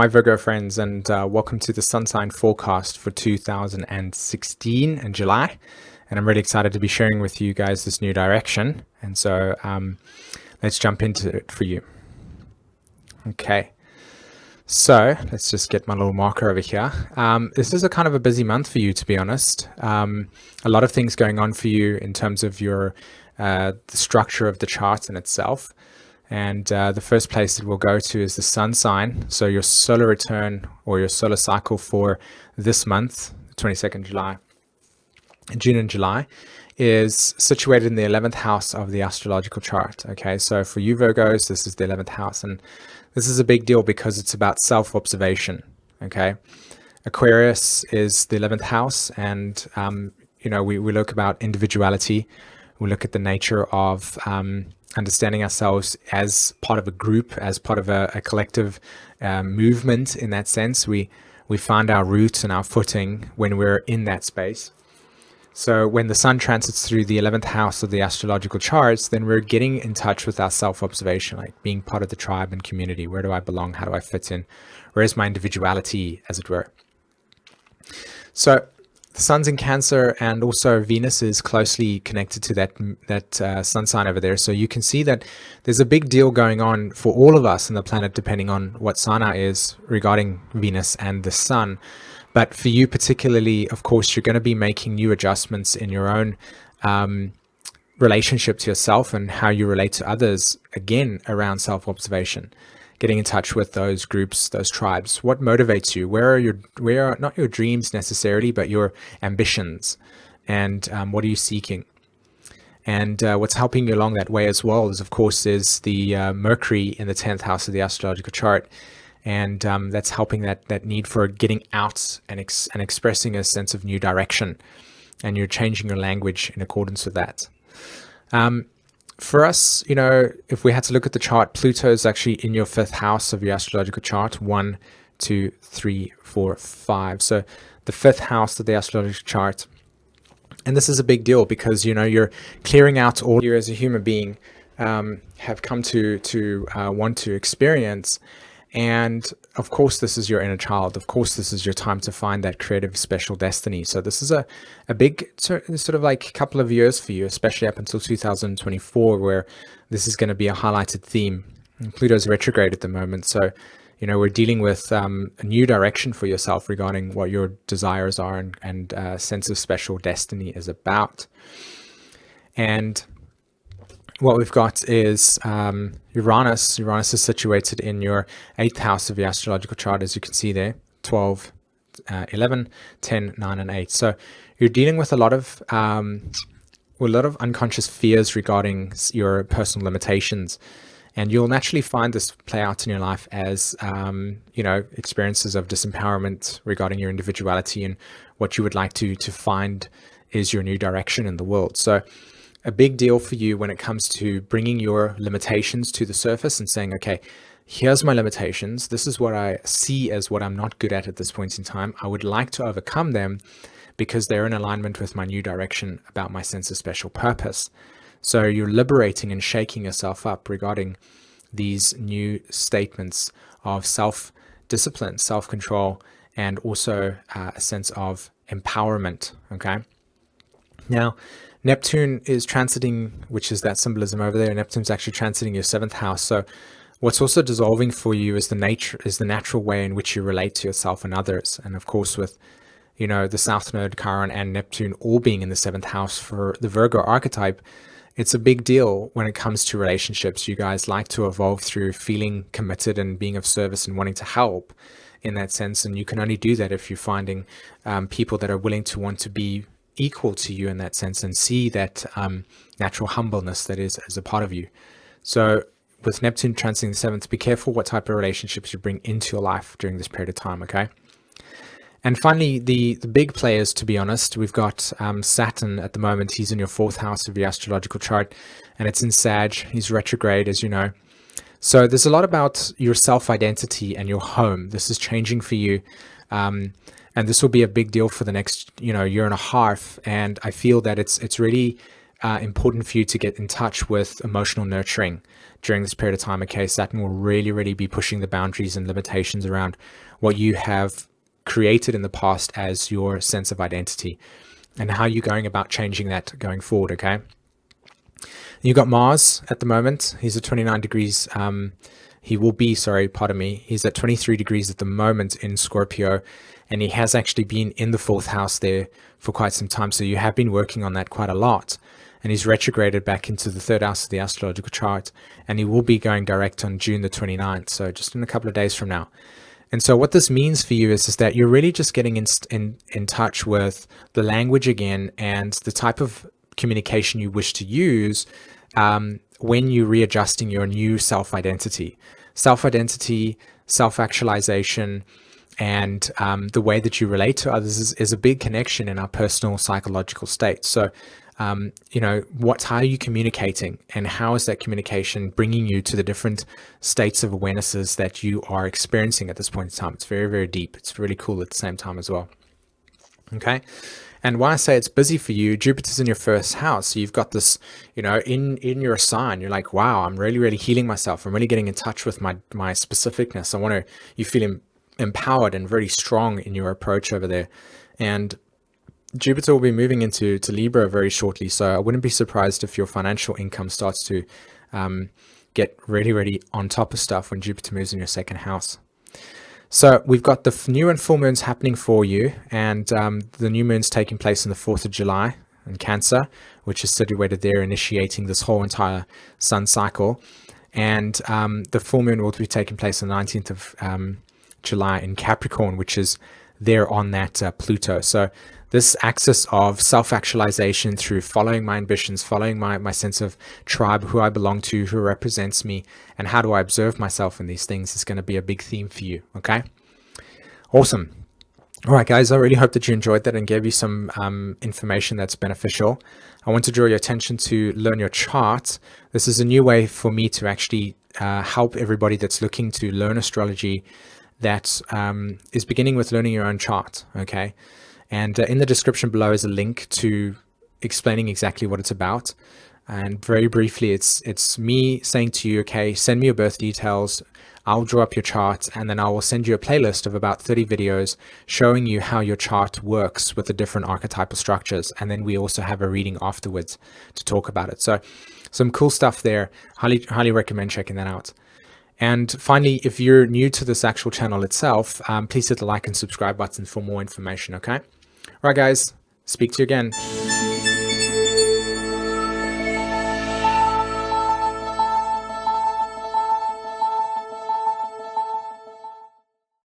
My Virgo friends, and welcome to the sun sign forecast for 2016 in July. And I'm really excited to be sharing with you guys this new direction. And so let's jump into it for you. Okay, so let's just get my little marker over here. This is a kind of a busy month for you, to be honest. A lot of things going on for you in terms of your the structure of the chart in itself. And the first place that we'll go to is the sun sign. So your solar return or your solar cycle for this month, 22nd July, June and July, is situated in the 11th house of the astrological chart. Okay, so for you Virgos, this is the 11th house. And this is a big deal because it's about self-observation. Okay, Aquarius is the 11th house. And, we look about individuality. We look at the nature of understanding ourselves as part of a group, as part of a collective movement. In that sense, we find our roots and our footing when we're in that space. So when the sun transits through the 11th house of the astrological charts, then we're getting in touch with our self-observation, like being part of the tribe and community. Where do I belong? How do I fit in? Where is my individuality, as it were? So the sun's in Cancer, and also Venus is closely connected to that sun sign over there. So you can see that there's a big deal going on for all of us on the planet, depending on what sign it is regarding Venus and the sun. But for you particularly, of course, you're going to be making new adjustments in your own relationship to yourself and how you relate to others, again, around self-observation. Getting in touch with those groups, those tribes. What motivates you? Where are not your dreams necessarily, but your ambitions, and what are you seeking? And what's helping you along that way as well is, of course, is the Mercury in the 10th house of the astrological chart, and that's helping that need for getting out and expressing a sense of new direction, and you're changing your language in accordance with that. For us, if we had to look at the chart, Pluto is actually in your 5th house of your astrological chart. 1, 2, 3, 4, 5. So the 5th house of the astrological chart. And this is a big deal because, you're clearing out all you as a human being have come to want to experience. And of course, this is your inner child. Of course, this is your time to find that creative, special destiny. So this is a big sort of like couple of years for you, especially up until 2024, where this is going to be a highlighted theme. And Pluto's retrograde at the moment. So, we're dealing with a new direction for yourself regarding what your desires are and sense of special destiny is about. And what we've got is Uranus. Uranus is situated in your 8th house of your astrological chart, as you can see there, 12, 11, 10, 9, and 8. So you're dealing with a lot of unconscious fears regarding your personal limitations. And you'll naturally find this play out in your life as, experiences of disempowerment regarding your individuality and what you would like to find is your new direction in the world. So a big deal for you when it comes to bringing your limitations to the surface and saying, okay, here's my limitations. This is what I see as what I'm not good at this point in time. I would like to overcome them because they're in alignment with my new direction about my sense of special purpose. So you're liberating and shaking yourself up regarding these new statements of self-discipline, self-control, and also a sense of empowerment. Okay. Now, Neptune is transiting, which is that symbolism over there. Neptune's actually transiting your 7th house. So what's also dissolving for you is the natural way in which you relate to yourself and others. And of course, with, the South Node, Chiron, and Neptune all being in the 7th house for the Virgo archetype, it's a big deal when it comes to relationships. You guys like to evolve through feeling committed and being of service and wanting to help in that sense. And you can only do that if you're finding people that are willing to want to be equal to you in that sense and see that natural humbleness that is as a part of you. So with Neptune transiting the 7th, be careful what type of relationships you bring into your life during this period of time, okay? And finally, the big players, to be honest, we've got Saturn at the moment. He's in your 4th house of your astrological chart, and it's in Sag. He's retrograde, as you know. So there's a lot about your self-identity and your home. This is changing for you. And this will be a big deal for the next, year and a half. And I feel that it's really important for you to get in touch with emotional nurturing during this period of time. Okay, Saturn will really be pushing the boundaries and limitations around what you have created in the past as your sense of identity, and how you're going about changing that going forward. Okay, you've got Mars at the moment. He's at 29 degrees. He will be, sorry, pardon me. He's at 23 degrees at the moment in Scorpio, and he has actually been in the 4th house there for quite some time. So you have been working on that quite a lot. And he's retrograded back into the 3rd house of the astrological chart, and he will be going direct on June the 29th. So just in a couple of days from now. And so what this means for you is that you're really just getting in touch with the language again, and the type of communication you wish to use when you're readjusting your new self-identity. Self-identity, self-actualization, and the way that you relate to others is a big connection in our personal psychological state. So, how are you communicating, and how is that communication bringing you to the different states of awarenesses that you are experiencing at this point in time? It's very deep. It's really cool at the same time as well. Okay. And when I say it's busy for you, Jupiter's in your 1st house. So you've got this, in your sign, you're like, wow, I'm really healing myself. I'm really getting in touch with my specificness. You feel empowered and very strong in your approach over there. And Jupiter will be moving into Libra very shortly. So I wouldn't be surprised if your financial income starts to get really on top of stuff when Jupiter moves in your 2nd house. So we've got the new and full moons happening for you, and the new moon's taking place on the 4th of July in Cancer, which is situated there, initiating this whole entire sun cycle. And the full moon will be taking place on the 19th of July in Capricorn, which is there on that Pluto. So this axis of self-actualization through following my ambitions, following my sense of tribe, who I belong to, who represents me, and how do I observe myself in these things is going to be a big theme for you. Okay, awesome. All right, guys, I really hope that you enjoyed that and gave you some information that's beneficial. I want to draw your attention to Learn Your Chart. This is a new way for me to actually help everybody that's looking to learn astrology, that is beginning with learning your own chart. Okay. And in the description below is a link to explaining exactly what it's about. And very briefly, it's me saying to you, okay, send me your birth details. I'll draw up your chart, and then I will send you a playlist of about 30 videos showing you how your chart works with the different archetypal structures. And then we also have a reading afterwards to talk about it. So some cool stuff there. Highly recommend checking that out. And finally, if you're new to this actual channel itself, please hit the like and subscribe button for more information, okay? All right, guys, speak to you again.